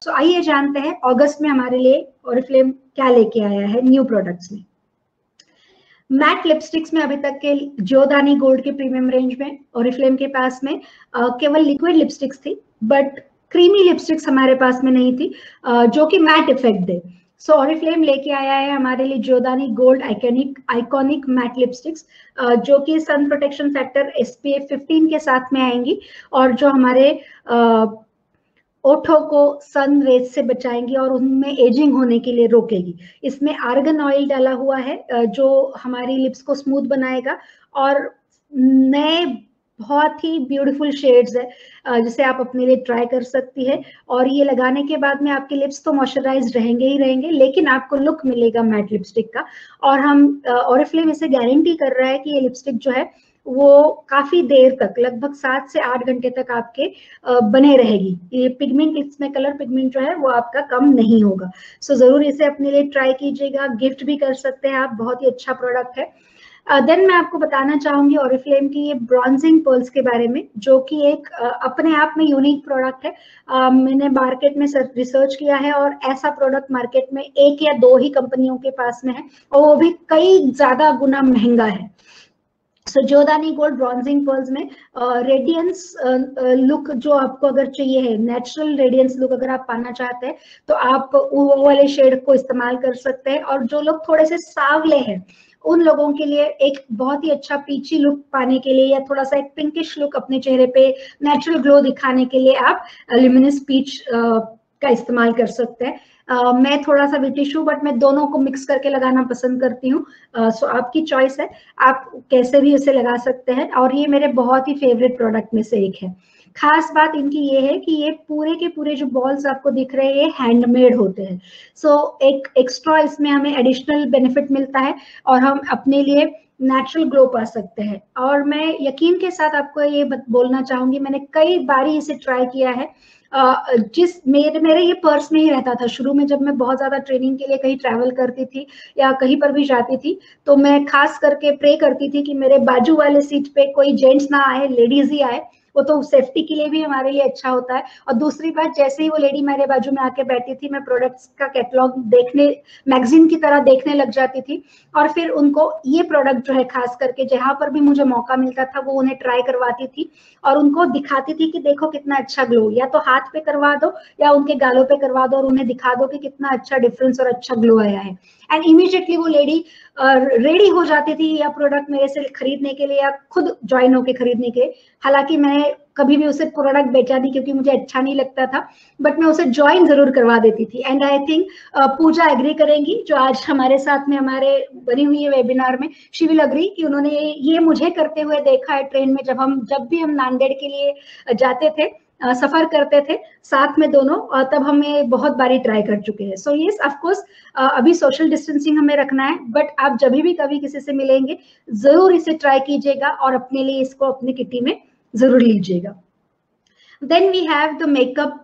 सो आइए जानते हैं अगस्त में हमारे लिए ऑरिफ्लेम क्या लेके आया है न्यू प्रोडक्ट्स में। मैट लिपस्टिक्स में अभी तक के जियोदानी गोल्ड के प्रीमियम रेंज में ऑरिफ्लेम के पास में केवल लिक्विड लिपस्टिक्स थी, बट क्रीमी लिपस्टिक्स हमारे पास में नहीं थी जो कि मैट इफेक्ट दे। सो ऑरिफ्लेम लेके आया है हमारे लिए जियोदानी गोल्ड आइकॉनिक मैट लिपस्टिक्स जो कि सन प्रोटेक्शन फैक्टर SPF 15 के साथ में आएंगी और जो हमारे ओठों को सन रेज से बचाएंगी और उनमें एजिंग होने के लिए रोकेगी। इसमें आर्गन ऑयल डाला हुआ है जो हमारी लिप्स को स्मूथ बनाएगा और नए बहुत ही ब्यूटीफुल शेड्स है जिसे आप अपने लिए ट्राई कर सकती है। और ये लगाने के बाद में आपके लिप्स तो मॉइस्चराइज रहेंगे ही रहेंगे, लेकिन आपको लुक मिलेगा मैट लिपस्टिक का। और हम ऑरिफ्लेम इसे गारंटी कर रहा है कि ये लिपस्टिक जो है वो काफी देर तक, लगभग 7 से 8 घंटे तक आपके बने रहेगी। ये पिगमेंट, इसमें कलर पिगमेंट जो है वो आपका कम नहीं होगा। सो जरूर इसे अपने लिए ट्राई कीजिएगा, गिफ्ट भी कर सकते हैं आप, बहुत ही अच्छा प्रोडक्ट है। देन मैं आपको बताना चाहूंगी ऑरिफ्लेम की ये ब्रॉन्जिंग पर्ल्स के बारे में, जो कि एक अपने आप में यूनिक प्रोडक्ट है। मैंने मार्केट में रिसर्च किया है और ऐसा प्रोडक्ट मार्केट में 1 या 2 ही कंपनियों के पास में है और वो भी कई ज्यादा गुना महंगा है। सो जियोदानी गोल्ड ब्रॉन्जिंग पर्ल्स में रेडियंस लुक जो आपको अगर चाहिए है, नेचुरल रेडियंस लुक अगर आप पाना चाहते हैं तो आप वो वाले शेड को इस्तेमाल कर सकते हैं। और जो लोग थोड़े से सांवले हैं उन लोगों के लिए एक बहुत ही अच्छा पीची लुक पाने के लिए या थोड़ा सा एक पिंकिश लुक अपने चेहरे पे नेचुरल ग्लो दिखाने के लिए आप ल्यूमिनस पीच का इस्तेमाल कर सकते हैं। मैं थोड़ा सा ब्रिटिश हूँ बट मैं दोनों को मिक्स करके लगाना पसंद करती हूँ। सो आपकी चॉइस है, आप कैसे भी उसे लगा सकते हैं। और ये मेरे बहुत ही फेवरेट प्रोडक्ट में से एक है। खास बात इनकी ये है कि ये पूरे के पूरे जो बॉल्स आपको दिख रहे हैं ये हैंडमेड होते हैं। सो एक एक्स्ट्रा इसमें हमें एडिशनल बेनिफिट मिलता है और हम अपने लिए नेचुरल ग्लो पा सकते हैं। और मैं यकीन के साथ आपको ये बोलना चाहूंगी, मैंने कई बारी इसे ट्राई किया है। जिस मेरे ये पर्स में ही रहता था शुरू में, जब मैं बहुत ज्यादा ट्रेनिंग के लिए कहीं ट्रैवल करती थी या कहीं पर भी जाती थी तो मैं खास करके प्रे करती थी कि मेरे बाजू वाले सीट पे कोई जेंट्स ना आए, लेडीज ही आए। वो तो सेफ्टी के लिए भी हमारे लिए अच्छा होता है। और दूसरी बात, जैसे ही वो लेडी मेरे बाजू में आके बैठती थी मैं प्रोडक्ट्स का कैटलॉग देखने, मैगजीन की तरह देखने लग जाती थी और फिर उनको ये प्रोडक्ट जो है खास करके जहां पर भी मुझे मौका मिलता था वो उन्हें ट्राई करवाती थी और उनको दिखाती थी कि देखो कितना अच्छा ग्लो, या तो हाथ पे करवा दो या उनके गालों पे करवा दो और उन्हें दिखा दो कि कितना अच्छा डिफरेंस और अच्छा ग्लो आया है। एंड इमीडिएटली वो लेडी रेडी हो जाती थी या प्रोडक्ट मेरे से खरीदने के लिए या खुद ज्वाइन होके खरीदने के। हालांकि मैं कभी भी उसे प्रोडक्ट बेचा नहीं क्योंकि मुझे अच्छा नहीं लगता था, बट मैं उसे ज्वाइन जरूर करवा देती थी। And I think Puja agree करेंगी जो आज हमारे साथ में हमारे बनी हुई है वेबिनार में, शी विल अग्री कि उन्होंने ये मुझे करते हुए देखा है ट्रेन में। जब भी हम नांदेड़ के लिए जाते थे, सफर करते थे साथ में दोनों, और तब हमें बहुत बारी ट्राई कर चुके हैं। सो यस, ऑफ कोर्स अभी सोशल डिस्टेंसिंग हमें रखना है, बट आप जब भी कभी किसी से मिलेंगे जरूर इसे ट्राई कीजिएगा और अपने लिए इसको अपने किटी में जरूर लीजिएगा। Then we have the makeup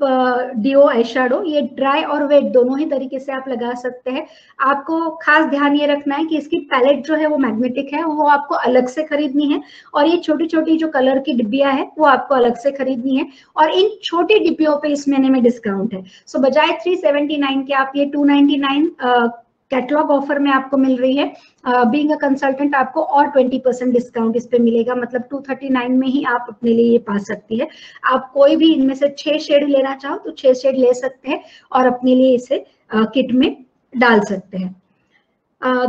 deo eye shadow. ये ड्राई और वेट दोनों ही तरीके से आप लगा सकते हैं। आपको खास ध्यान ये रखना है कि इसकी पैलेट जो है वो मैग्नेटिक है, वो आपको अलग से खरीदनी है और ये छोटी छोटी जो कलर की डिब्बियां है वो आपको अलग से खरीदनी है। और इन छोटी डिब्बियों पे इस महीने में डिस्काउंट है। सो बजाय 379 के आप ये 299 कैटलॉग ऑफर में आपको मिल रही है। बीइंग अ कंसल्टेंट आपको और 20% डिस्काउंट इस पे मिलेगा, मतलब 239 में ही आप अपने लिए ये पा सकती है। आप कोई भी इनमें से 6 शेड लेना चाहो तो 6 शेड ले सकते हैं और अपने लिए इसे किट में डाल सकते हैं।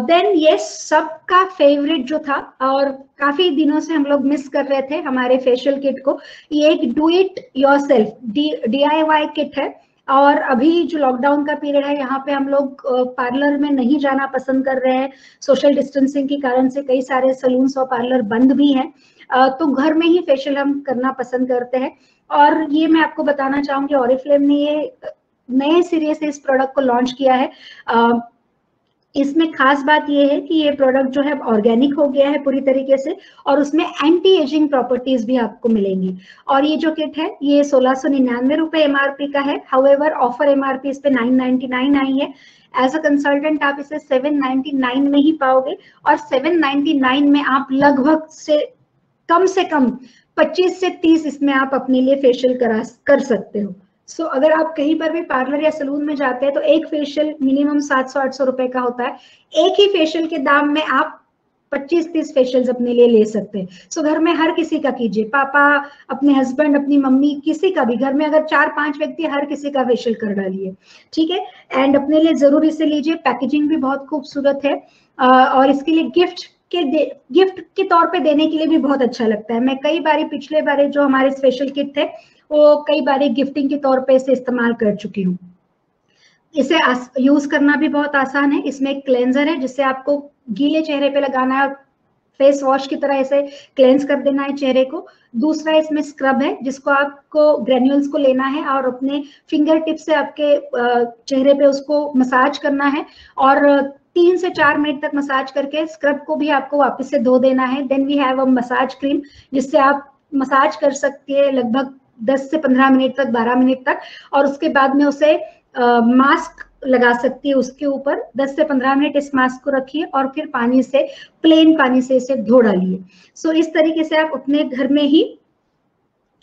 देन यस, सबका फेवरेट जो था और काफी दिनों से हम लोग मिस कर रहे थे हमारे फेशियल किट को, ये एक do it yourself DIY kit है। और अभी जो लॉकडाउन का पीरियड है यहाँ पे हम लोग पार्लर में नहीं जाना पसंद कर रहे हैं, सोशल डिस्टेंसिंग के कारण से कई सारे सलून्स और पार्लर बंद भी हैं, तो घर में ही फेशियल हम करना पसंद करते हैं। और ये मैं आपको बताना चाहूंगी ऑरिफ्लेम ने ये नए सिरे से इस प्रोडक्ट को लॉन्च किया है। इसमें खास बात यह है कि ये प्रोडक्ट जो है ऑर्गेनिक हो गया है पूरी तरीके से और उसमें एंटी एजिंग प्रॉपर्टीज भी आपको मिलेंगी। और ये जो किट है ये 1699 रुपए MRP का है। हाउएवर ऑफर MRP इस पे 999 आई है। एज अ कंसल्टेंट आप इसे 799 में ही पाओगे और 799 में आप लगभग से कम 25 से 30 इसमें आप अपने लिए फेशियल कर सकते हो। सो अगर आप कहीं पर भी पार्लर या सलून में जाते हैं तो एक फेशियल मिनिमम 700-800 रुपए का होता है। एक ही फेशियल के दाम में आप 25-30 फेशियल्स अपने लिए ले सकते हैं। सो घर में हर किसी का कीजिए, पापा, अपने हस्बैंड, अपनी मम्मी, किसी का भी घर में अगर 4-5 व्यक्ति, हर किसी का फेशियल कर डालिए, ठीक है। एंड अपने लिए जरूर इसे लीजिए, पैकेजिंग भी बहुत खूबसूरत है और इसके लिए गिफ्ट के तौर पे देने के लिए भी बहुत अच्छा लगता है। मैं कई बारी पिछले बारे जो हमारे स्पेशल किट थे वो कई बारी गिफ्टिंग के तौर पे इसे इस्तेमाल कर चुकी हूँ। इसे यूज करना भी बहुत आसान है। इसमें एक क्लेंजर है जिससे आपको गीले चेहरे पे लगाना है और फेस वॉश की तरह ऐसे क्लेंस कर देना है चेहरे को। दूसरा इसमें स्क्रब है जिसको आपको ग्रेन्यूल्स को लेना है और अपने फिंगर टिप से आपके चेहरे पे उसको मसाज करना है और 3 से 4 मिनट तक मसाज करके स्क्रब को भी आपको वापस से धो देना है। Then we have a massage cream जिससे आप मसाज कर सकती है लगभग 10 से 15 मिनट तक, 12 मिनट तक, और उसके बाद में उसे मास्क लगा सकती है उसके ऊपर। 10 से 15 मिनट इस मास्क को रखिए और फिर पानी से, प्लेन पानी से इसे धो डालिए। सो इस तरीके से आप अपने घर में ही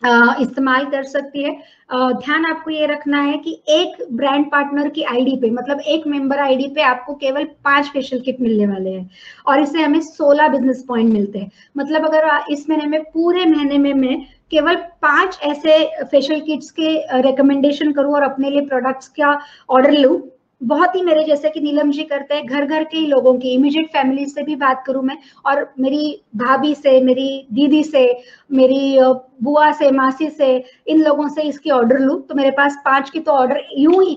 इस्तेमाल कर सकती है। ध्यान आपको ये रखना है कि एक ब्रांड पार्टनर की आईडी पे, मतलब एक मेंबर आईडी पे आपको केवल 5 फेशियल किट मिलने वाले हैं और इससे हमें 16 बिजनेस पॉइंट मिलते हैं। मतलब अगर इस महीने में, पूरे महीने में मैं केवल 5 ऐसे फेशियल किट्स के रिकमेंडेशन करूं और अपने लिए प्रोडक्ट्स का ऑर्डर लूं, बहुत ही मेरे जैसे कि नीलम जी करते हैं, घर घर के ही लोगों की, इमीडिएट फैमिली से भी बात करूं मैं, और मेरी भाभी से, मेरी दीदी से, मेरी बुआ से, मासी से, इन लोगों से इसकी ऑर्डर लूं तो मेरे पास 5 की तो ऑर्डर यूं ही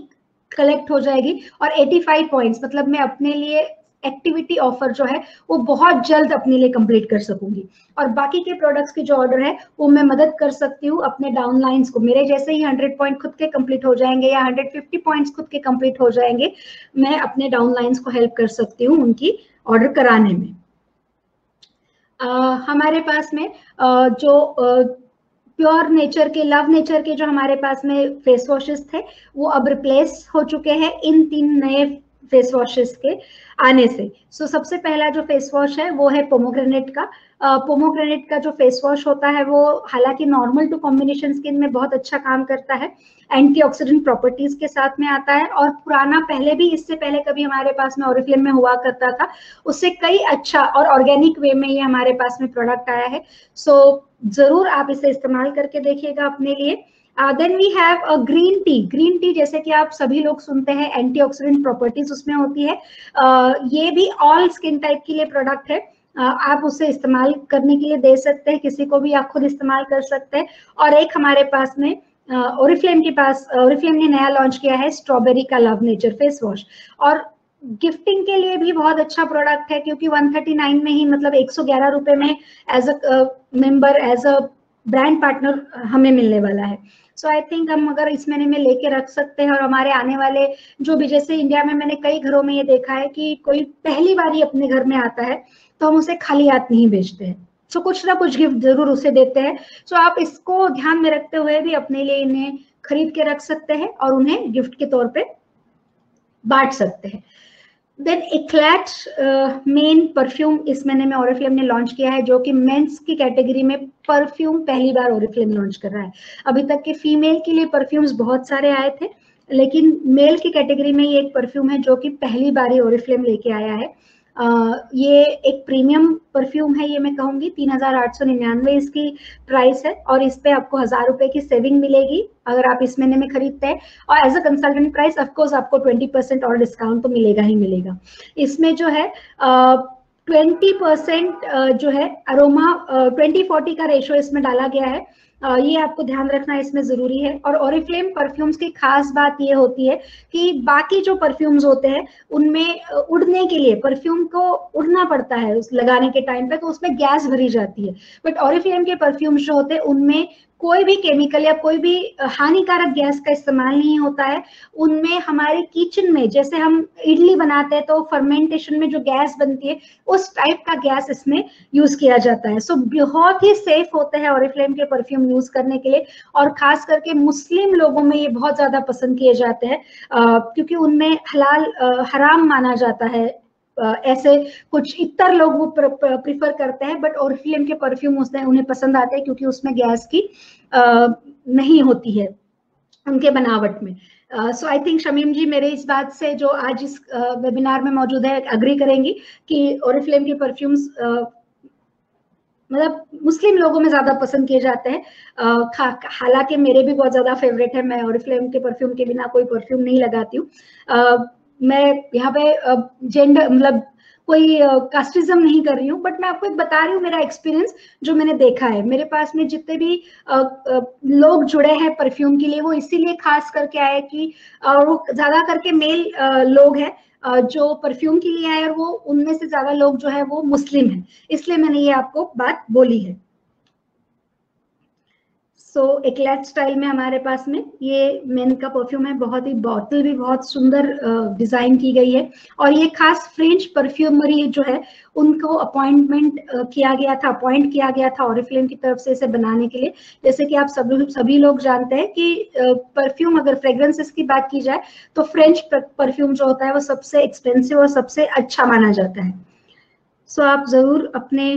कलेक्ट हो जाएगी और 85 पॉइंट्स, मतलब मैं अपने लिए एक्टिविटी ऑफर जो है वो बहुत जल्द अपने लिए कंप्लीट कर सकूंगी। और बाकी के प्रोडक्ट्स की जो ऑर्डर है वो मैं मदद कर सकती हूँ अपने डाउनलाइंस को। मेरे जैसे ही 100 पॉइंट खुद के कंप्लीट हो जाएंगे या 150 पॉइंट्स खुद के कंप्लीट हो जाएंगे, मैं अपने डाउनलाइंस को हेल्प कर सकती हूँ उनकी ऑर्डर कराने में। हमारे पास में जो प्योर नेचर के, लव नेचर के जो हमारे पास में फेस वॉशेस थे वो अब रिप्लेस हो चुके हैं इन 3 नए फेस वॉशेस के आने से। सो सबसे पहला जो फेस वॉश है वो है पोमोग्रेनेट का। पोमोग्रेनेट का जो फेस वॉश होता है वो हालांकि नॉर्मल टू कॉम्बिनेशन स्किन में बहुत अच्छा काम करता है, एंटीऑक्सीडेंट प्रॉपर्टीज के साथ में आता है और पुराना, पहले भी, इससे पहले कभी हमारे पास में ओरिफ्लेम में हुआ करता था, उससे कई अच्छा और ऑर्गेनिक वे में ये हमारे पास में प्रोडक्ट आया है। सो जरूर आप इसे इस्तेमाल करके देखिएगा अपने लिए। Then we have a green tea. Green tea जैसे कि आप सभी लोग सुनते हैं, एंटीऑक्सीडेंट प्रॉपर्टीज उसमें होती है। ये भी ऑल स्किन टाइप के लिए प्रोडक्ट है। आप उसे इस्तेमाल करने के लिए दे सकते हैं किसी को भी, आप खुद इस्तेमाल कर सकते हैं। और एक हमारे पास में ओरिफ्लेम के पास, ओरिफ्लेम ने नया लॉन्च किया है स्ट्रॉबेरी का लव नेचर फेस वॉश, और गिफ्टिंग के लिए भी बहुत अच्छा प्रोडक्ट है क्योंकि 139 में ही, मतलब 111 रुपए में as a member, as a brand partner हमें मिलने वाला है। सो आई थिंक हम अगर इस महीने में लेके रख सकते हैं और हमारे आने वाले जो भी, जैसे इंडिया में मैंने कई घरों में ये देखा है कि कोई पहली बार ही अपने घर में आता है तो हम उसे खाली हाथ नहीं भेजते हैं, सो कुछ ना कुछ गिफ्ट जरूर उसे देते हैं। सो आप इसको ध्यान में रखते हुए भी अपने लिए इन्हें खरीद के रख सकते हैं और उन्हें गिफ्ट के तौर पे बांट सकते हैं। देन एक्लैट मेन परफ्यूम इस महीने में ओरिफ्लेम ने लॉन्च किया है, जो कि मेंस की कैटेगरी में परफ्यूम पहली बार ओरिफ्लेम लॉन्च कर रहा है। अभी तक के फीमेल के लिए परफ्यूम्स बहुत सारे आए थे, लेकिन मेल की कैटेगरी में ये एक परफ्यूम है जो कि पहली बार ही ओरिफ्लेम लेके आया है। ये एक प्रीमियम परफ्यूम है, ये मैं कहूंगी। 3899 इसकी प्राइस है और इस पे आपको 1000 रुपए की सेविंग मिलेगी अगर आप इस महीने में खरीदते हैं, और as a consultant price of course आपको 20% और डिस्काउंट तो मिलेगा ही मिलेगा। इसमें जो है 20% जो है अरोमा, 20-40 का रेशो इसमें डाला गया है। ये आपको ध्यान रखना इसमें जरूरी है। और ओरिफ्लेम परफ्यूम्स की खास बात ये होती है कि बाकी जो परफ्यूम्स होते हैं उनमें उड़ने के लिए परफ्यूम को उड़ना पड़ता है उस लगाने के टाइम पे, तो उसमें गैस भरी जाती है। बट ओरिफ्लेम के परफ्यूम्स जो होते हैं उनमें कोई भी केमिकल या कोई भी हानिकारक गैस का इस्तेमाल नहीं होता है। उनमें हमारे किचन में जैसे हम इडली बनाते हैं तो फर्मेंटेशन में जो गैस बनती है उस टाइप का गैस इसमें यूज किया जाता है। सो बहुत ही सेफ होते हैं ओरिफ्लेम के परफ्यूम यूज करने के लिए, और खास करके मुस्लिम लोगों में ये बहुत ज्यादा पसंद किए जाते हैं क्योंकि उनमें हलाल हराम माना जाता है। ऐसे कुछ इतर लोग वो प्रिफर करते हैं, बट ओरिफ्लेम के परफ्यूम उन्हें पसंद आते हैं क्योंकि उसमें गैस की नहीं होती है। उनके बनावट में। सो आई थिंक शमीम जी मेरे इस बात से जो आज इस वेबिनार में मौजूद है अग्री करेंगी कि ओरिफ्लेम के परफ्यूम्स मतलब मुस्लिम लोगों में ज्यादा पसंद किए जाते हैं। हालांकि मेरे भी बहुत ज्यादा फेवरेट है, मैं ओरिफ्लेम के परफ्यूम के बिना कोई परफ्यूम नहीं लगाती हूँ। मैं यहाँ पे जेंडर मतलब कोई कास्टिज्म नहीं कर रही हूँ, बट मैं आपको एक बता रही हूँ मेरा एक्सपीरियंस जो मैंने देखा है। मेरे पास में जितने भी लोग जुड़े हैं परफ्यूम के लिए वो इसीलिए खास करके आए कि वो ज्यादा करके मेल लोग हैं जो परफ्यूम के लिए आए, और वो उनमें से ज्यादा लोग जो है वो मुस्लिम हैं, इसलिए मैंने ये आपको बात बोली है। सो एक्लेट स्टाइल में हमारे पास में ये मेन का परफ्यूम है, बहुत ही बॉटल भी बहुत सुंदर डिजाइन की गई है, और ये खास फ्रेंच परफ्यूमरी जो है उनको अपॉइंट किया गया था ओरिफ्लेम की तरफ से इसे बनाने के लिए। जैसे कि आप सभी लोग जानते हैं कि परफ्यूम अगर फ्रेग्रेंसेस की बात की जाए तो फ्रेंच परफ्यूम जो होता है वो सबसे एक्सपेंसिव और सबसे अच्छा माना जाता है। सो आप जरूर अपने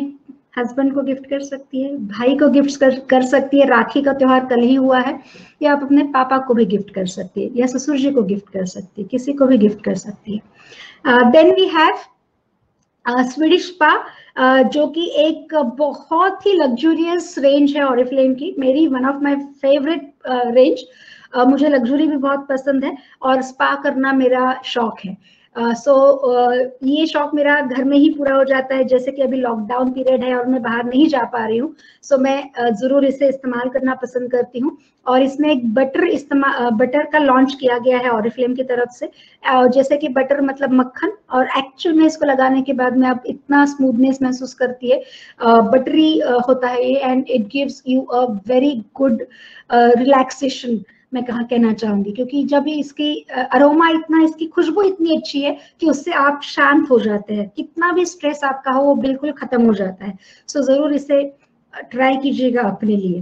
हस्बैंड को गिफ्ट कर सकती है, भाई को गिफ्ट कर सकती है, राखी का त्योहार कल ही हुआ है, या आप अपने पापा को भी गिफ्ट कर सकती है, या ससुर जी को गिफ्ट कर सकती है, किसी को भी गिफ्ट कर सकती है। Then we have Swedish spa, जो कि एक बहुत ही लग्जूरियस रेंज है ओरिफ्लेम की, मेरी one of my favourite range. मुझे लग्जरी भी बहुत पसंद है और स्पा करना मेरा शौक है। ये शौक मेरा घर में ही पूरा हो जाता है, जैसे कि अभी लॉकडाउन पीरियड है और मैं बाहर नहीं जा पा रही हूँ, सो मैं जरूर इसे इस्तेमाल करना पसंद करती हूँ। और इसमें एक बटर का लॉन्च किया गया है ओरिफ्लेम की तरफ से, जैसे कि बटर मतलब मक्खन, और एक्चुअल में इसको लगाने के बाद में आप इतना स्मूथनेस महसूस करती है, बटरी होता है ये, and it gives you a very good relaxation मैं कहा कहना चाहूंगी, क्योंकि जब इसकी अरोमा इतना, इसकी खुशबू इतनी अच्छी है कि उससे आप शांत हो जाते हैं, कितना भी स्ट्रेस आपका हो वो बिल्कुल खत्म हो जाता है। सो जरूर इसे ट्राई कीजिएगा अपने लिए।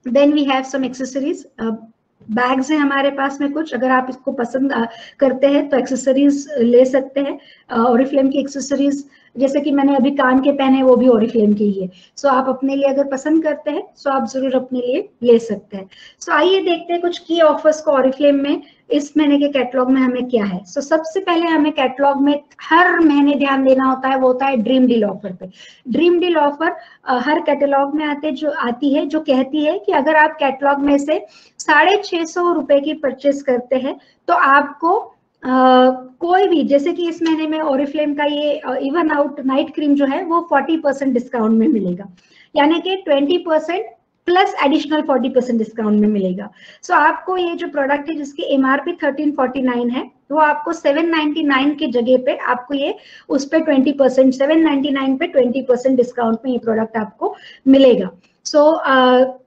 Then we have some accessories, bags हैं हमारे पास में कुछ, अगर आप इसको पसंद करते हैं तो एक्सेसरीज ले सकते हैं। ओरिफ्लेम की एक्सेसरीज जैसे कि मैंने अभी कान के पहने वो भी ओरिफ्लेम के ही है, सो आप अपने लिए अगर पसंद करते हैं सो आप जरूर अपने लिए ले सकते हैं। सो आइए देखते हैं कुछ की ऑफर्स को ओरिफ्लेम में इस महीने के कैटलॉग में हमें क्या है। सो सबसे पहले हमें कैटलॉग में हर महीने ध्यान देना होता है, वो होता है ड्रीम डील ऑफर पे। ड्रीम डील ऑफर हर कैटलॉग में आती है जो कहती है कि अगर आप कैटलॉग में से 650 रुपए की परचेस करते हैं तो आपको कोई भी, जैसे कि इस महीने में ओरिफ्लेम का ये इवन आउट नाइट क्रीम जो है वो 40% डिस्काउंट में मिलेगा, यानी कि 20% प्लस एडिशनल 40% डिस्काउंट में मिलेगा। सो आपको ये जो प्रोडक्ट है जिसकी एमआरपी 1349 है, वो आपको 799 की जगह पे आपको ये उस पे 20% 799 पे 20% डिस्काउंट में ये प्रोडक्ट आपको मिलेगा। सो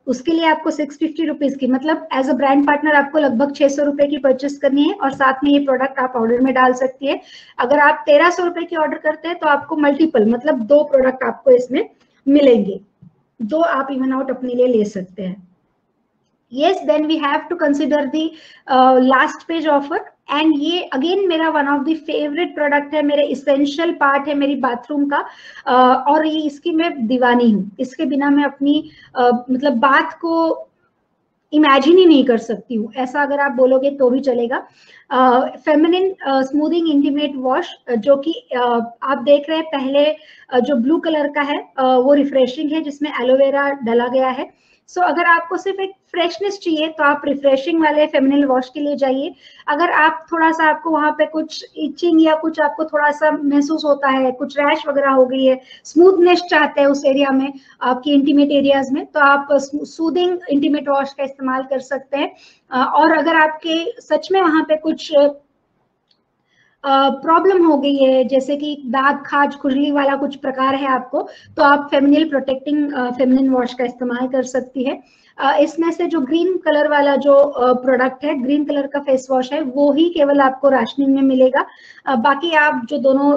उसके लिए आपको 650 रुपीज की, मतलब एज अ ब्रांड पार्टनर आपको लगभग 600 रुपए की परचेस करनी है, और साथ में ये प्रोडक्ट आप ऑर्डर में डाल सकती है। अगर आप 1300 रुपए की ऑर्डर करते हैं तो आपको मल्टीपल मतलब 2 प्रोडक्ट आपको इसमें मिलेंगे, 2 आप इवन आउट अपने लिए ले सकते हैं। Yes, then we have to consider the last page offer, and ये अगेन मेरा one of the favourite product है, मेरे इसेंशियल पार्ट है मेरी बाथरूम का, और ये इसकी मैं दीवानी हूँ, इसके बिना मैं अपनी मतलब बात को इमेजिन ही नहीं कर सकती हूँ, ऐसा अगर आप बोलोगे तो भी चलेगा। फेमिनिन स्मूथिंग इंटीमेट वॉश, जो कि आप देख रहे हैं पहले जो ब्लू कलर का है वो रिफ्रेशिंग है जिसमें एलोवेरा डाला गया है। सो अगर आपको सिर्फ एक फ्रेशनेस चाहिए तो आप रिफ्रेशिंग वाले फेमिनिन वॉश के लिए जाइए। अगर आप थोड़ा सा आपको वहां पे कुछ इचिंग या कुछ आपको थोड़ा सा महसूस होता है, कुछ रैश वगैरह हो गई है, स्मूथनेस चाहते हैं उस एरिया में, आपकी इंटीमेट एरियाज में, तो आप सूदिंग इंटीमेट वॉश का इस्तेमाल कर सकते हैं। और अगर आपके सच में वहां पे कुछ प्रॉब्लम हो गई है, जैसे कि दाग खाज खुजली वाला कुछ प्रकार है आपको, तो आप फेमिनिल प्रोटेक्टिंग फेमिनिन वॉश का इस्तेमाल कर सकती है। इसमें से जो ग्रीन कलर वाला जो प्रोडक्ट है, ग्रीन कलर का फेस वॉश है, वो ही केवल आपको राशनिंग में मिलेगा। बाकी आप जो दोनों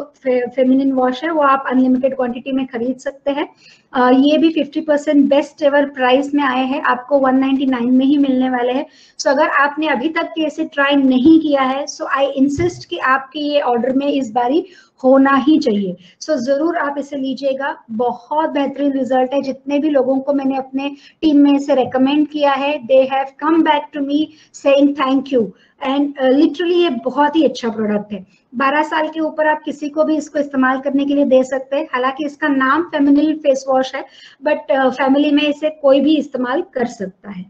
फेमिनिन वॉश है वो आप अनलिमिटेड क्वांटिटी में खरीद सकते हैं। ये भी 50% बेस्ट एवर प्राइस में आए हैं, आपको 199 में ही मिलने वाले हैं। सो अगर आपने अभी तक इसे ट्राई नहीं किया है, सो आई इंसिस्ट कि आपके आपके ये ऑर्डर में इस बारी होना ही चाहिए। सो जरूर आप इसे लीजिएगा, बहुत बेहतरीन रिजल्ट है। जितने भी लोगों को मैंने अपने टीम में इसे रेकमेंड किया है, they have come back to me saying thank you, and literally ये बहुत ही अच्छा प्रोडक्ट है। 12 साल के ऊपर आप किसी को भी इसको इस्तेमाल करने के लिए दे सकते हैं। हालांकि इसका नाम फेमिनिल फेस वॉश है, बट फैमिली में इसे कोई भी इस्तेमाल कर सकता है।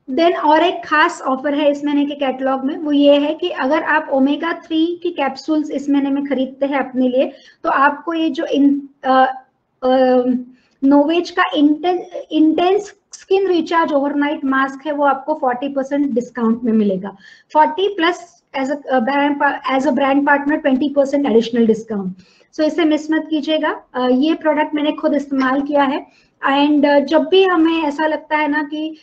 देन और एक खास ऑफर है इस महीने के कैटलॉग में, वो ये है कि अगर आप ओमेगा 3 की कैप्सूल्स इस महीने में खरीदते हैं अपने लिए, तो आपको ये जो नोवेज का intense skin recharge overnight mask है, वो आपको 40% डिस्काउंट में मिलेगा। 40 plus as a brand partner 20% additional discount. So इसे मिस मत कीजिएगा। ये प्रोडक्ट मैंने खुद इस्तेमाल किया है, एंड जब भी हमें ऐसा लगता है ना कि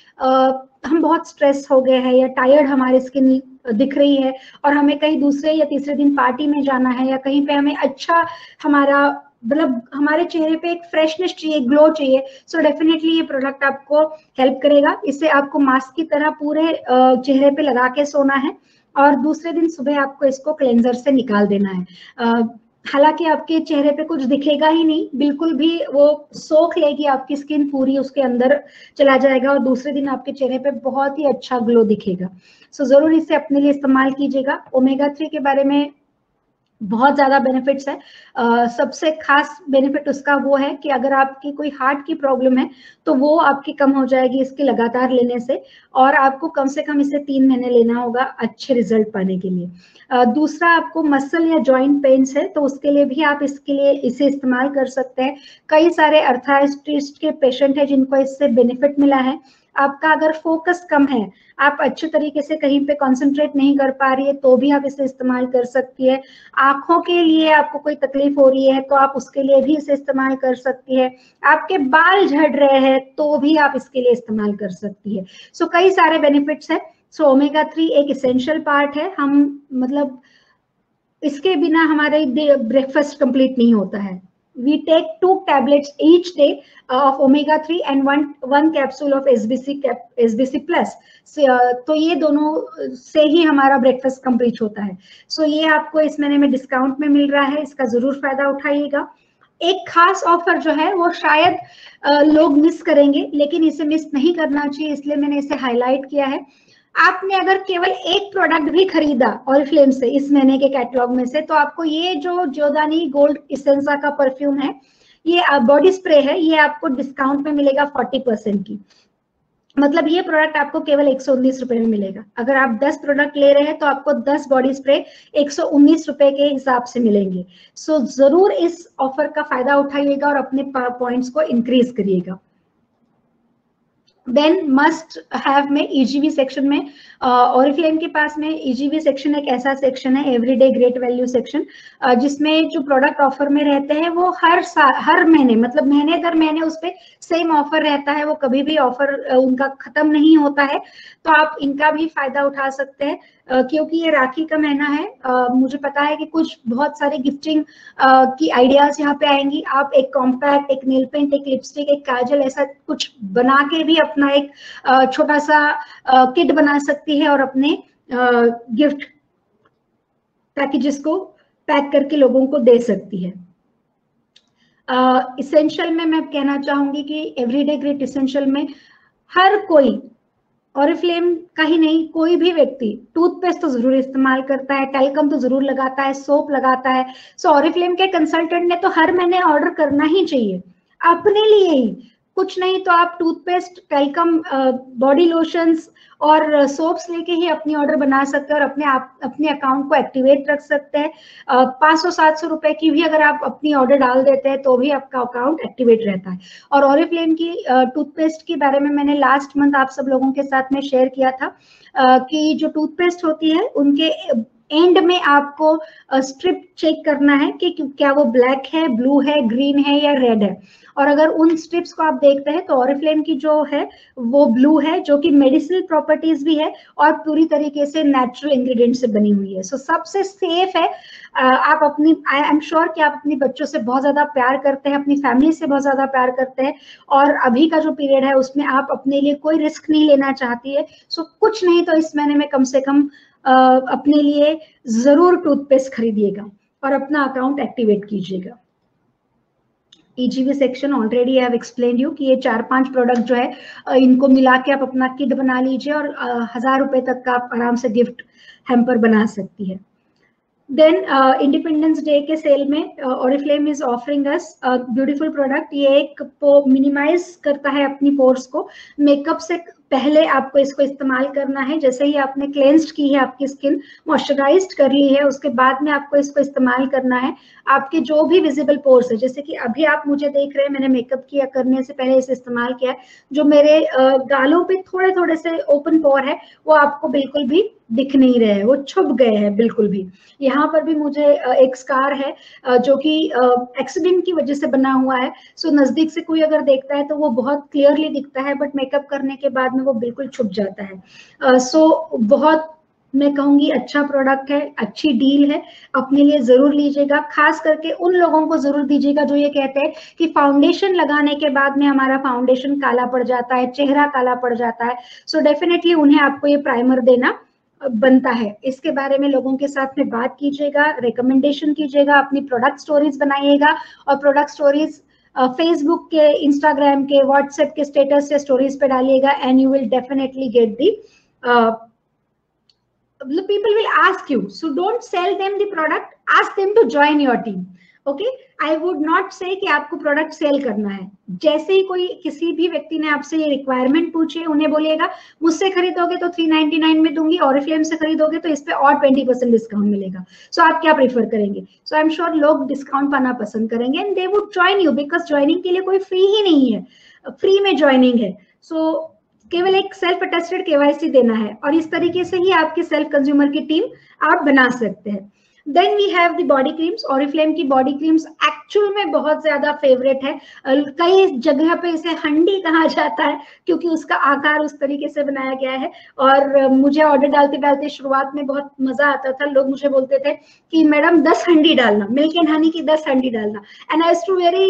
हम बहुत स्ट्रेस हो गए हैं या टायर्ड हमारी स्किन दिख रही है और हमें कहीं दूसरे या तीसरे दिन पार्टी में जाना है या कहीं पे हमें अच्छा हमारा मतलब हमारे चेहरे पे एक फ्रेशनेस चाहिए, ग्लो चाहिए, सो डेफिनेटली ये प्रोडक्ट आपको हेल्प करेगा। इसे आपको मास्क की तरह पूरे चेहरे पे लगा के सोना है और दूसरे दिन सुबह आपको इसको क्लेंजर से निकाल देना है। हालांकि आपके चेहरे पे कुछ दिखेगा ही नहीं, बिल्कुल भी, वो सोख लेगी आपकी स्किन पूरी, उसके अंदर चला जाएगा और दूसरे दिन आपके चेहरे पे बहुत ही अच्छा ग्लो दिखेगा। सो जरूर इसे अपने लिए इस्तेमाल कीजिएगा। ओमेगा 3 के बारे में बहुत ज्यादा बेनिफिट्स है। सबसे खास बेनिफिट उसका वो है कि अगर आपकी कोई हार्ट की प्रॉब्लम है तो वो आपकी कम हो जाएगी इसके लगातार लेने से, और आपको कम से कम इसे 3 महीने लेना होगा अच्छे रिजल्ट पाने के लिए। दूसरा, आपको मसल या जॉइंट पेन्स है तो उसके लिए भी आप इसके लिए इसे इस्तेमाल कर सकते हैं। कई सारे अर्थराइटिस के पेशेंट है जिनको इससे बेनिफिट मिला है। आपका अगर फोकस कम है, आप अच्छे तरीके से कहीं पे कंसंट्रेट नहीं कर पा रही है, तो भी आप इसे इस्तेमाल कर सकती है। आंखों के लिए आपको कोई तकलीफ हो रही है तो आप उसके लिए भी इसे इस्तेमाल कर सकती है। आपके बाल झड़ रहे हैं तो भी आप इसके लिए इस्तेमाल कर सकती है। सो कई सारे बेनिफिट्स है। सो ओमेगा 3 एक इसेंशियल पार्ट है। हम मतलब इसके बिना हमारे ब्रेकफास्ट कंप्लीट नहीं होता है। We take 2 tablets each day of omega 3 and one capsule of SBC plus. तो ये दोनों से ही हमारा ब्रेकफास्ट कंप्लीट होता है। सो ये आपको इस महीने में डिस्काउंट में मिल रहा है, इसका जरूर फायदा उठाइएगा। एक खास ऑफर जो है वो शायद लोग मिस करेंगे, लेकिन इसे मिस नहीं करना चाहिए, इसलिए मैंने इसे हाईलाइट किया है। आपने अगर केवल एक प्रोडक्ट भी खरीदा ऑरिफ्लेम से इस महीने के कैटलॉग में से, तो आपको ये जो जोदानी गोल्ड इसेंसा का परफ्यूम है, ये बॉडी स्प्रे है, ये आपको डिस्काउंट में मिलेगा 40% की। मतलब ये प्रोडक्ट आपको केवल 119 रुपए में मिलेगा। अगर आप 10 प्रोडक्ट ले रहे हैं तो आपको 10 बॉडी स्प्रे 119 रुपए के हिसाब से मिलेंगे। सो जरूर इस ऑफर का फायदा उठाइएगा और अपने पॉइंट्स को इंक्रीज करिएगा। देन मस्ट हैव में ईजीवी सेक्शन में ऑरिफ्लेम के पास में ईजीवी सेक्शन एक ऐसा सेक्शन है, एवरीडे ग्रेट वैल्यू सेक्शन, जिसमें जो प्रोडक्ट ऑफर में रहते हैं वो हर महीने मतलब महीने दर महीने उस पर सेम ऑफर रहता है, वो कभी भी ऑफर उनका खत्म नहीं होता है। तो आप इनका भी फायदा उठा सकते हैं। क्योंकि ये राखी का महीना है, मुझे पता है कि कुछ बहुत सारे गिफ्टिंग की आइडियाज यहाँ पे आएंगी। आप एक कॉम्पैक्ट, एक नेल पेंट, एक लिपस्टिक, एक काजल, ऐसा कुछ बना के भी अपना एक छोटा सा किट बना सकती है और अपने गिफ्ट पैकेजेस को पैक करके लोगों को दे सकती है। इसेंशियल में मैं कहना चाहूंगी कि एवरीडे ग्रेट इसेंशियल में हर कोई ऑरिफ्लेम का ही नहीं, कोई भी व्यक्ति टूथपेस्ट तो जरूर इस्तेमाल करता है, टेल्कम तो जरूर लगाता है, सोप लगाता है। सो ऑरिफ्लेम के कंसल्टेंट ने तो हर महीने ऑर्डर करना ही चाहिए अपने लिए ही। कुछ नहीं तो आप टूथपेस्ट, टेल्कम, बॉडी लोशंस और सोप्स लेके ही अपनी ऑर्डर बना सकते हैं और अपने अकाउंट को एक्टिवेट रख सकते हैं। 500-700 रुपए की भी अगर आप अपनी ऑर्डर डाल देते हैं तो भी आपका अकाउंट एक्टिवेट रहता है। और ऑरिफ्लेम की टूथपेस्ट के बारे में मैंने लास्ट मंथ आप सब लोगों के साथ में शेयर किया था कि जो टूथपेस्ट होती है उनके एंड में आपको स्ट्रिप चेक करना है कि क्या वो ब्लैक है, ब्लू है, ग्रीन है या रेड है। और अगर उन स्ट्रिप्स को आप देखते हैं तो ऑरिफ्लेम की जो है वो ब्लू है, जो कि मेडिसिनल प्रॉपर्टीज भी है और पूरी तरीके से नेचुरल इंग्रेडिएंट से बनी हुई है। सो सबसे सेफ है। आप अपनी, आई एम श्योर कि आप अपने बच्चों से बहुत ज्यादा प्यार करते हैं, अपनी फैमिली से बहुत ज्यादा प्यार करते हैं, और अभी का जो पीरियड है उसमें आप अपने लिए कोई रिस्क नहीं लेना चाहती है। सो कुछ नहीं तो इस महीने में कम से कम अपने लिए जरूर टूथपेस्ट खरीदिएगा और अपना अकाउंट एक्टिवेट कीजिएगा। EGV section already I have explain you कि ये 4-5 प्रोडक्ट जो है इनको मिला के आप अपना किट बना लीजिए और 1000 रुपए तक का आप आराम से गिफ्ट हैम्पर बना सकती है। देन इंडिपेंडेंस डे के सेल में Oriflame is offering us beautiful product. ये एक मिनिमाइज करता है अपनी पोर्स को। मेकअप से पहले आपको इसको इस्तेमाल करना है। जैसे ही आपने क्लेंस्ड की है, आपकी स्किन मॉइस्चराइज्ड कर ली है, उसके बाद में आपको इसको इस्तेमाल करना है। आपके जो भी विजिबल पोर्स है, जैसे कि अभी आप मुझे देख रहे हैं, मैंने मेकअप किया करने से पहले इसे इस्तेमाल किया है, जो मेरे गालों पे थोड़े थोड़े से ओपन पोर है वो आपको बिल्कुल भी दिख नहीं रहे हैं, वो छुप गए हैं बिल्कुल भी। यहाँ पर भी मुझे एक स्कार है जो कि एक्सीडेंट की वजह से बना हुआ है। सो नजदीक से कोई अगर देखता है तो वो बहुत क्लियरली दिखता है, बट मेकअप करने के बाद में वो बिल्कुल छुप जाता है। सो बहुत मैं कहूंगी अच्छा प्रोडक्ट है, अच्छी डील है, अपने लिए जरूर लीजिएगा। खास करके उन लोगों को जरूर दीजिएगा जो ये कहते हैं कि फाउंडेशन लगाने के बाद में हमारा फाउंडेशन काला पड़ जाता है, चेहरा काला पड़ जाता है। सो डेफिनेटली उन्हें आपको ये प्राइमर देना बनता है। इसके बारे में लोगों के साथ में बात कीजिएगा, रिकमेंडेशन कीजिएगा, अपनी प्रोडक्ट स्टोरीज बनाइएगा और प्रोडक्ट स्टोरीज फेसबुक के, इंस्टाग्राम के, व्हाट्सएप के स्टेटस से स्टोरीज पे डालिएगा and you will definitely get the people will ask you, so don't sell them the product, ask them to join your team. Okay, I would not से कि आपको product cell करना है। जैसे ही कोई किसी भी व्यक्ति ने आपसे ये रिक्वायरमेंट पूछे, उन्हें बोलिएगा मुझसे खरीदोगे तो 399 में दूंगी, ऑरिफ्लेम से खरीदोगे तो इस पे और 20% डिस्काउंट मिलेगा। सो आप क्या प्रीफर करेंगे? सो आई एम श्योर लोग डिस्काउंट पाना पसंद करेंगे and they would join you, because joining के लिए कोई फी ही नहीं है, फ्री में ज्वाइनिंग है। सो केवल एक सेल्फ अटेस्टेड KYC देना है और इस तरीके से ही आपके सेल्फ कंज्यूमर की टीम आप बना सकते हैं। Then we have the body creams. Oriflame की बॉडी क्रीम्स एक्चुअल में बहुत ज्यादा फेवरेट है। कई जगह पे इसे हंडी कहा जाता है क्योंकि उसका आकार उस तरीके से बनाया गया है। और मुझे ऑर्डर डालते डालते शुरुआत में बहुत मजा आता था। लोग मुझे बोलते थे कि मैडम 10 हंडी डालना, मिल्क एंड हनी की 10 हंडी डालना। एंड आई टू वेरी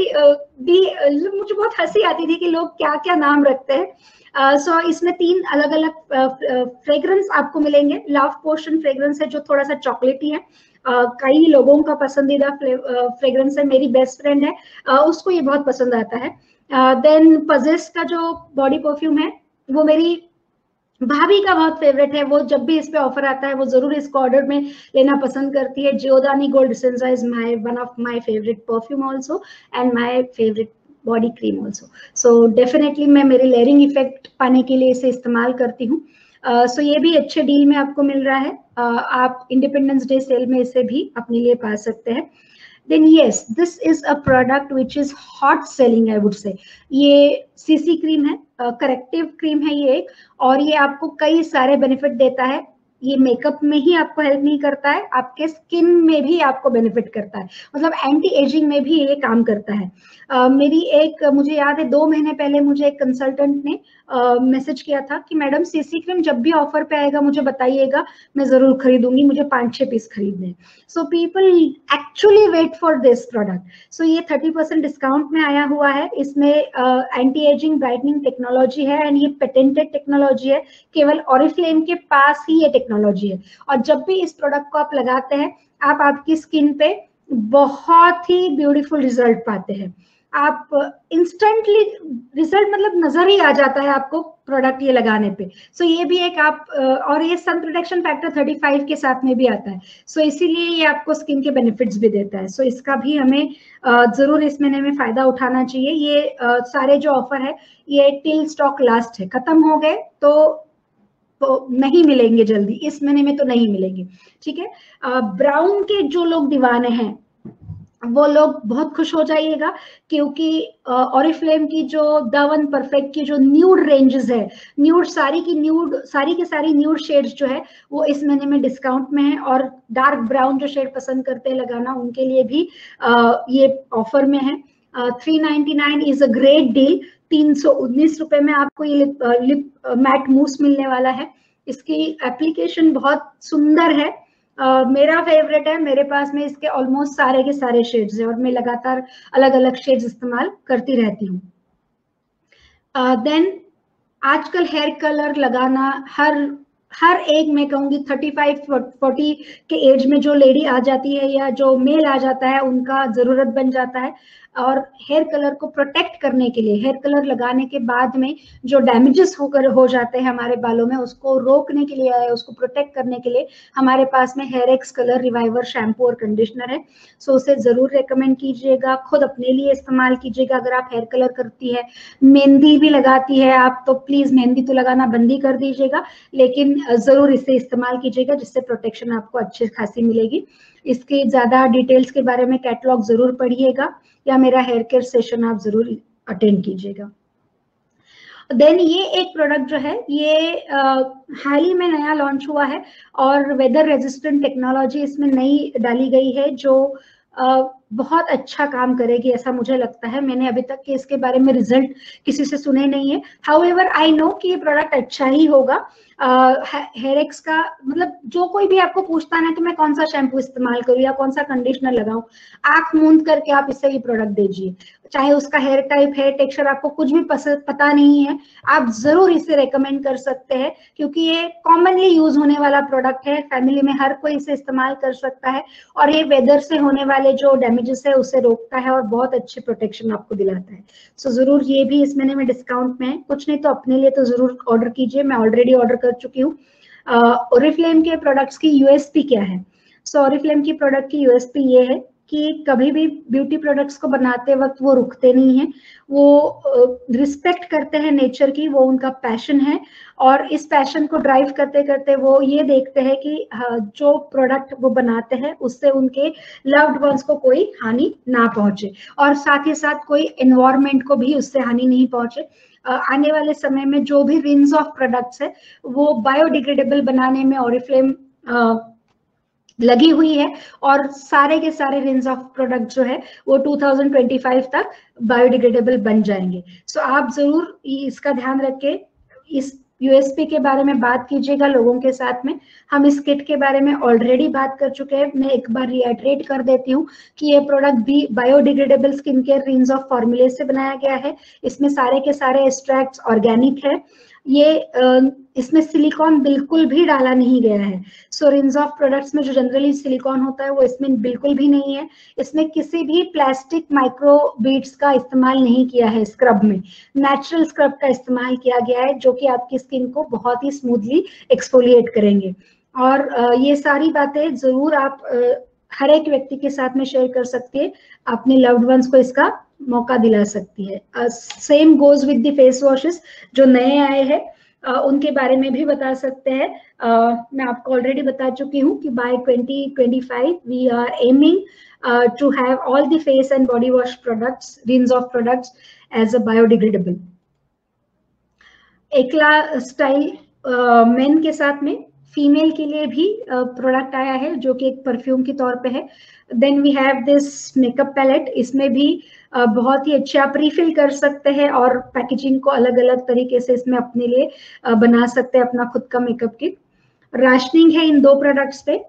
मुझे बहुत हंसी आती थी कि लोग क्या क्या नाम रखते हैं। सो इसमें 3 अलग अलग फ्रेग्रेंस आपको मिलेंगे। लव पोशन फ्रेग्रेंस है जो थोड़ा सा चॉकलेटी है, कई लोगों का पसंदीदा फ्रेग्रेंस है। मेरी बेस्ट फ्रेंड है, उसको ये बहुत पसंद आता है। देन पजेस का जो बॉडी परफ्यूम है वो मेरी भाभी का बहुत फेवरेट है। वो जब भी इस पे ऑफर आता है वो जरूर इसको ऑर्डर में लेना पसंद करती है। Giordani gold essence is my one of my favourite perfume also and my favourite body cream also. So definitely मैं मेरे लेयरिंग इफेक्ट पाने के लिए इसे इस्तेमाल करती हूँ। सो ये भी अच्छे डील में आपको मिल रहा है। आप इंडिपेंडेंस डे सेल में इसे भी अपने लिए पा सकते हैं। Then yes, this is a product which is hot selling, I would say. ये CC क्रीम है, करेक्टिव क्रीम है ये एक, और ये आपको कई सारे बेनिफिट देता है। ये मेकअप में ही आपको हेल्प नहीं करता है, आपके स्किन में भी आपको बेनिफिट करता है, मतलब एंटी एजिंग में भी ये काम करता है। मुझे याद है 2 महीने पहले मुझे एक कंसल्टेंट ने मैसेज किया था कि मैडम CC क्रीम जब भी ऑफर पे आएगा मुझे बताइएगा, मैं जरूर खरीदूंगी, मुझे 5-6 पीस खरीदने। So people actually wait for this product. So ये 30% डिस्काउंट में आया हुआ है। इसमें एंटी एजिंग ब्राइटनिंग टेक्नोलॉजी है एंड ये पेटेंटेड टेक्नोलॉजी है। केवल ऑरिफ्लेम के पास ही ये टेक्नोलॉजी है और जब भी इस प्रोडक्ट को आप लगाते हैं आप आपकी स्किन पे बहुत ही ब्यूटीफुल रिजल्ट पाते हैं। आप इंस्टेंटली रिजल्ट मतलब नजर ही आ जाता है आपको प्रोडक्ट ये लगाने पे। सो ये भी एक आप और ये सन प्रोटेक्शन फैक्टर 35 के साथ में भी आता है। सो इसीलिए ये आपको स्किन के बेनिफिट्स भी देता है। सो इसका भी हमें जरूर इस महीने में फायदा उठाना चाहिए। ये सारे जो ऑफर है ये टिल स्टॉक लास्ट है, खत्म हो गए तो नहीं मिलेंगे जल्दी, इस महीने में तो नहीं मिलेंगे, ठीक है। ब्राउन के जो लोग दीवाने हैं वो लोग बहुत खुश हो जाइएगा क्योंकि ऑरिफ्लेम की जो द1 परफेक्ट की जो न्यूड रेंजेस है, न्यूड सारी की सारी न्यूड शेड्स जो है वो इस महीने में डिस्काउंट में है। और डार्क ब्राउन जो शेड पसंद करते हैं लगाना, उनके लिए भी ये ऑफर में है। 399 इज अ ग्रेट डील। 319 रुपए में आपको ये लिप मैट मूस मिलने वाला है। इसकी एप्लीकेशन बहुत सुंदर है, मेरा फेवरेट है। मेरे पास में इसके ऑलमोस्ट सारे के सारे शेड्स है और मैं लगातार अलग अलग शेड्स इस्तेमाल करती रहती हूँ। देन आजकल हेयर कलर लगाना हर हर एक, मैं कहूंगी 35-40 के एज में जो लेडी आ जाती है या जो मेल आ जाता है, उनका जरूरत बन जाता है। और हेयर कलर को प्रोटेक्ट करने के लिए, हेयर कलर लगाने के बाद में जो डैमेजेस हो जाते हैं हमारे बालों में, उसको रोकने के लिए, उसको प्रोटेक्ट करने के लिए हमारे पास में hair x colour reviver shampoo और कंडीशनर है। सो उसे जरूर रेकमेंड कीजिएगा, खुद अपने लिए इस्तेमाल कीजिएगा। अगर आप हेयर कलर करती है, मेहंदी भी लगाती है आप, तो प्लीज मेहंदी तो लगाना बंद ही कर दीजिएगा, लेकिन जरूर इसे इस्तेमाल कीजिएगा, जिससे प्रोटेक्शन आपको अच्छी खासी मिलेगी। इसके ज्यादा डिटेल्स के बारे में कैटलॉग जरूर पढ़िएगा, या मेरा हेयर केयर सेशन आप जरूर अटेंड कीजिएगा। देन ये एक प्रोडक्ट जो है, ये हाल ही में नया लॉन्च हुआ है, और वेदर रेजिस्टेंट टेक्नोलॉजी इसमें नई डाली गई है, जो बहुत अच्छा काम करेगी ऐसा मुझे लगता है। मैंने अभी तक के इसके बारे में रिजल्ट किसी से सुने नहीं है। हाउएवर आई नो कि ये प्रोडक्ट अच्छा ही होगा। हेयर एक्स का मतलब, जो कोई भी आपको पूछता है ना कि मैं कौन सा शैम्पू इस्तेमाल करूं या कौन सा कंडीशनर लगाऊं, आंख मूंद करके आप इससे ये प्रोडक्ट दीजिए। चाहे उसका हेयर टाइप, हेयर टेक्सचर आपको कुछ भी पता नहीं है, आप जरूर इसे रेकमेंड कर सकते हैं, क्योंकि ये कॉमनली यूज होने वाला प्रोडक्ट है। फैमिली में हर कोई इसे इस्तेमाल कर सकता है, और ये वेदर से होने वाले जो डैमेजेस है उसे रोकता है और बहुत अच्छी प्रोटेक्शन आपको दिलाता है। सो जरूर ये भी इस महीने में डिस्काउंट में है, कुछ नहीं तो अपने लिए तो जरूर ऑर्डर कीजिए। मैं ऑलरेडी ऑर्डर कर चुकी हूँ। ओरिफ्लेम के प्रोडक्ट्स की यूएसपी क्या है? सो ओरिफ्लेम की प्रोडक्ट की यूएसपी ये है कि कभी भी ब्यूटी प्रोडक्ट्स को बनाते वक्त वो रुकते नहीं हैं, वो रिस्पेक्ट करते हैं नेचर की, वो उनका पैशन है। और इस पैशन को ड्राइव करते करते वो ये देखते हैं कि जो प्रोडक्ट वो बनाते हैं उससे उनके लव्ड वंस को कोई हानि ना पहुंचे, और साथ ही साथ कोई एनवायरमेंट को भी उससे हानि नहीं पहुंचे। आने वाले समय में जो भी रेंज ऑफ प्रोडक्ट्स है वो बायोडिग्रेडेबल बनाने में ओरिफ्लेम लगी हुई है, और सारे के सारे रेंज ऑफ प्रोडक्ट जो है वो 2025 तक बायोडिग्रेडेबल बन जाएंगे। सो आप जरूर इसका ध्यान रख के इस यूएसपी के बारे में बात कीजिएगा लोगों के साथ में। हम इस किट के बारे में ऑलरेडी बात कर चुके हैं, मैं एक बार रिएटरेट कर देती हूँ कि ये प्रोडक्ट भी biodegradable skin care range of फॉर्मूले से बनाया गया है। इसमें सारे के सारे एक्सट्रैक्ट्स ऑर्गेनिक है। ये इसमें सिलिकॉन बिल्कुल भी डाला नहीं गया है। सो रेंज ऑफ प्रोडक्ट्स में जो जनरली सिलिकॉन होता है वो इसमें बिल्कुल भी नहीं है। इसमें किसी भी प्लास्टिक माइक्रो बीड्स का इस्तेमाल नहीं किया है स्क्रब में, नेचुरल स्क्रब का इस्तेमाल किया गया है, जो कि आपकी स्किन को बहुत ही स्मूथली एक्सफोलिएट करेंगे। और ये सारी बातें जरूर आप हर एक व्यक्ति के साथ में शेयर कर सकती है, अपने लव्ड वंस को इसका मौका दिला सकती है। Same goes with the face washes जो नए आए हैं, उनके बारे में भी बता सकते हैं। मैं आपको ऑलरेडी बता चुकी हूँ कि by 2025 we are aiming to have all the face and body wash products, range of products as a biodegradable. एकला स्टाइल मेन के साथ में फीमेल के लिए भी प्रोडक्ट आया है, जो कि एक परफ्यूम के तौर पे है। Then we have this makeup palette, इसमें भी बहुत ही अच्छे आप रिफिल कर सकते हैं, और पैकेजिंग को अलग अलग तरीके से इसमें अपने लिए बना सकते हैं अपना खुद का मेकअप किट। राशनिंग है इन दो प्रोडक्ट्स पे।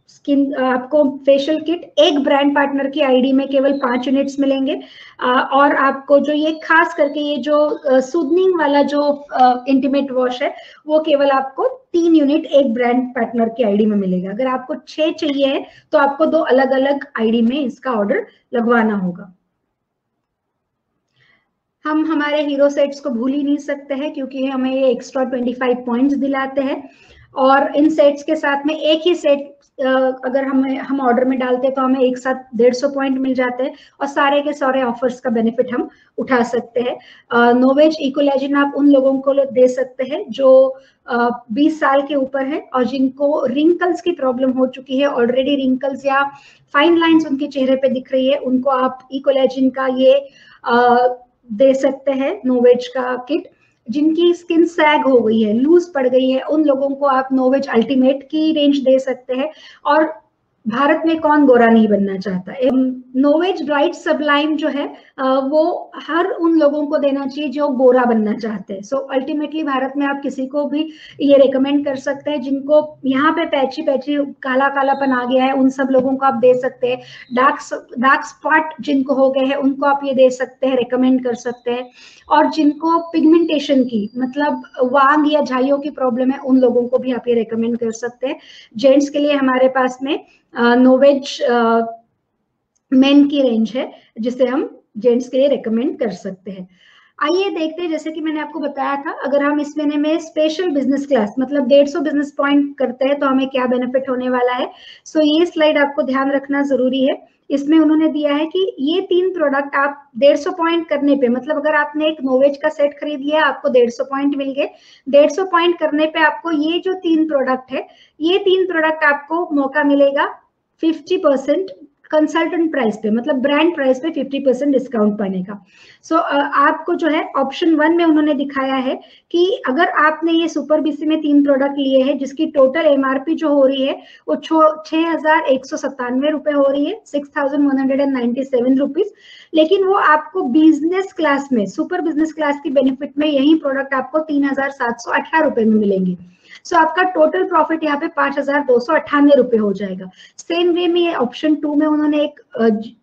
स्किन आपको फेशियल किट एक ब्रांड पार्टनर की आईडी में केवल 5 यूनिट्स मिलेंगे, और आपको जो ये खास करके ये जो सूदनिंग वाला जो इंटीमेट वॉश है वो केवल आपको 3 यूनिट एक ब्रांड पार्टनर की आईडी में मिलेगा। अगर आपको 6 चाहिए है तो आपको 2 अलग अलग आईडी में इसका ऑर्डर लगवाना होगा। हम हमारे हीरो सेट्स को भूल ही नहीं सकते हैं, क्योंकि हमें ये एक्स्ट्रा 25 पॉइंट्स दिलाते हैं, और इन सेट्स के साथ में एक ही सेट अगर हम ऑर्डर में डालते हैं तो हमें एक साथ 150 पॉइंट मिल जाते हैं, और सारे के सारे ऑफर्स का बेनिफिट हम उठा सकते हैं। नोवेज इकोलैजिन आप उन लोगों को दे सकते हैं जो 20 साल के ऊपर है और जिनको रिंकल्स की प्रॉब्लम हो चुकी है, ऑलरेडी रिंकल्स या फाइन लाइंस उनके चेहरे पे दिख रही है, उनको आप इकोलैजिन का ये दे सकते हैं नोवेज का किट। जिनकी स्किन सैग हो गई है, लूज पड़ गई है, उन लोगों को आप नोवेज अल्टीमेट की रेंज दे सकते हैं। और भारत में कौन गोरा नहीं बनना चाहता। नोवेज ब्राइट सबलाइम जो है वो हर उन लोगों को देना चाहिए जो गोरा बनना चाहते हैं। सो अल्टीमेटली भारत में आप किसी को भी ये रेकमेंड कर सकते हैं जिनको यहाँ पे पैची पैची काला कालापन आ गया है, उन सब लोगों को आप दे सकते हैं। डार्क स्पॉट जिनको हो गए हैं उनको आप ये दे सकते हैं, रेकमेंड कर सकते हैं। और जिनको पिगमेंटेशन की मतलब वांग या झाइयों की प्रॉब्लम है उन लोगों को भी आप ये रेकमेंड कर सकते हैं। जेंट्स के लिए हमारे पास में नोवेज मेन की रेंज है जिसे हम जेंट्स के लिए रेकमेंड कर सकते हैं। आइए देखते हैं, जैसे कि मैंने आपको बताया था, अगर हम इस महीने में स्पेशल बिजनेस क्लास मतलब 150 बिजनेस पॉइंट करते हैं तो हमें क्या बेनिफिट होने वाला है। सो ये स्लाइड आपको ध्यान रखना जरूरी है। इसमें उन्होंने दिया है कि ये 3 प्रोडक्ट आप 150 पॉइंट करने पे, मतलब अगर आपने एक नोवेज का सेट खरीद लिया आपको 150 पॉइंट मिल गए। 150 पॉइंट करने पे आपको ये जो 3 प्रोडक्ट है, ये 3 प्रोडक्ट आपको मौका मिलेगा 50% कंसल्टेंट प्राइस पे, मतलब ब्रांड प्राइस पे 50% डिस्काउंट पाने का। सो आपको जो है ऑप्शन 1 में उन्होंने दिखाया है कि अगर आपने ये सुपर बीसी में 3 प्रोडक्ट लिए हैं जिसकी टोटल एमआरपी जो हो रही है वो 6,197 रुपए हो रही है, 6,197 रुपीज, लेकिन वो आपको बिजनेस क्लास में, सुपर बिजनेस क्लास की बेनिफिट में यही प्रोडक्ट आपको 3,718 रुपए में मिलेंगे। सो आपका टोटल प्रॉफिट यहाँ पे 5,298 रुपए हो जाएगा। सेम वे में ऑप्शन 2 में उन्होंने एक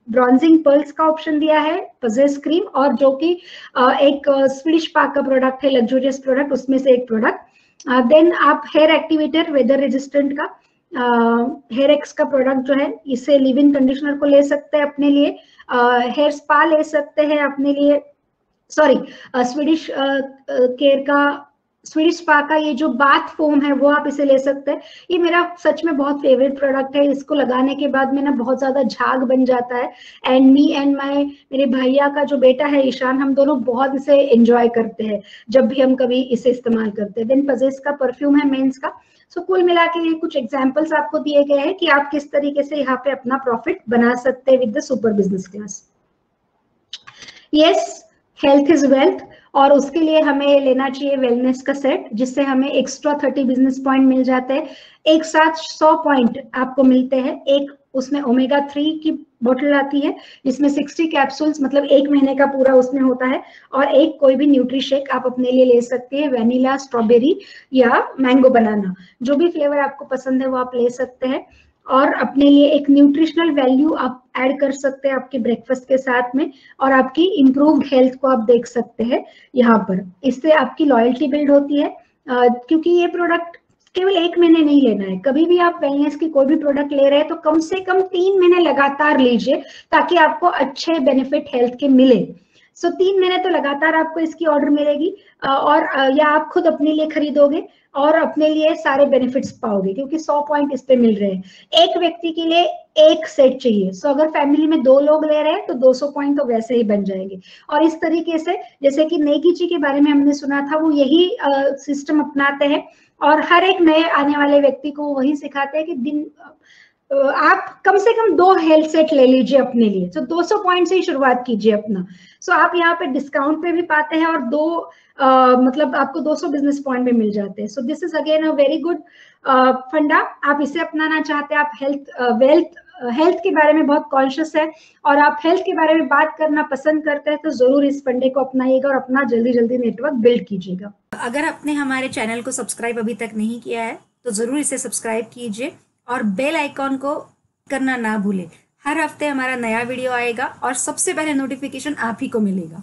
ब्रॉन्जिंग पर्ल्स का ऑप्शन दिया है, पजेस क्रीम, और जो कि एक स्वीडिश पार्क का प्रोडक्ट है, लग्जूरियस प्रोडक्ट, उसमें से एक प्रोडक्ट। देन आप हेयर एक्टिवेटर वेदर रेजिस्टेंट का हेयर एक्स का प्रोडक्ट जो है, इसे लिव इन कंडीशनर को ले सकते हैं अपने लिए, हेयर स्पा ले सकते हैं अपने लिए, सॉरी स्वीडिश केयर का, स्वीडिश स्पा का ये जो बाथ फोम है वो आप इसे ले सकते हैं। ये मेरा सच में बहुत फेवरेट प्रोडक्ट है, इसको लगाने के बाद में ना बहुत ज्यादा झाग बन जाता है। एंड मी एंड माय, मेरे भैया का जो बेटा है ईशान, हम दोनों बहुत इसे एंजॉय करते हैं जब भी हम कभी इसे इस्तेमाल करते हैं। देन पजेस का परफ्यूम है मेंस का। सो कुल मिला के ये कुछ एग्जाम्पल्स आपको दिए गए हैं कि आप किस तरीके से यहाँ पे अपना प्रॉफिट बना सकते हैं with the super business class. Yes, health is wealth, और उसके लिए हमें लेना चाहिए वेलनेस का सेट, जिससे हमें एक्स्ट्रा 30 बिजनेस पॉइंट मिल जाते हैं। एक साथ 100 पॉइंट आपको मिलते हैं। एक उसमें ओमेगा 3 की बोतल आती है जिसमें 60 कैप्सूल्स, मतलब 1 महीने का पूरा उसमें होता है, और एक कोई भी न्यूट्री शेक आप अपने लिए ले सकते हैं, वेनिला, स्ट्रॉबेरी या मैंगो बनाना, जो भी फ्लेवर आपको पसंद है वो आप ले सकते हैं। और अपने लिए एक न्यूट्रिशनल वैल्यू आप ऐड कर सकते हैं आपके ब्रेकफास्ट के साथ में, और आपकी इंप्रूव्ड हेल्थ को आप देख सकते हैं यहाँ पर। इससे आपकी लॉयल्टी बिल्ड होती है, क्योंकि ये प्रोडक्ट केवल 1 महीने नहीं लेना है। कभी भी आप वेलनेस की कोई भी प्रोडक्ट ले रहे हैं तो कम से कम 3 महीने लगातार लीजिए ताकि आपको अच्छे बेनिफिट हेल्थ के मिले। सो 3 महीने तो लगातार आपको इसकी ऑर्डर मिलेगी, और या आप खुद अपने लिए खरीदोगे और अपने लिए सारे बेनिफिट्स पाओगे, क्योंकि 100 पॉइंट इस पे मिल रहे हैं। एक व्यक्ति के लिए एक सेट चाहिए। सो अगर फैमिली में 2 लोग ले रहे हैं तो 200 पॉइंट तो वैसे ही बन जाएंगे। और इस तरीके से, जैसे कि नेगी जी के बारे में हमने सुना था, वो यही सिस्टम अपनाते हैं और हर एक नए आने वाले व्यक्ति को वही सिखाते हैं कि दिन आप कम से कम 2 हेल्थ सेट ले लीजिए अपने लिए। तो 200 पॉइंट से ही शुरुआत कीजिए अपना। सो आप यहाँ पे डिस्काउंट पे भी पाते हैं, और मतलब आपको 200 बिजनेस पॉइंट में मिल जाते हैं। So this is again a very good फंडा। आप इसे अपनाना चाहते हैं, आप हेल्थ के बारे में बहुत कॉन्शियस है और आप हेल्थ के बारे में बात करना पसंद करते हैं, तो जरूर इस फंडे को अपनाइएगा और अपना जल्दी जल्दी नेटवर्क बिल्ड कीजिएगा। अगर आपने हमारे चैनल को सब्सक्राइब अभी तक नहीं किया है तो जरूर इसे सब्सक्राइब कीजिए और बेल आइकॉन को करना ना भूलें। हर हफ्ते हमारा नया वीडियो आएगा और सबसे पहले नोटिफिकेशन आप ही को मिलेगा।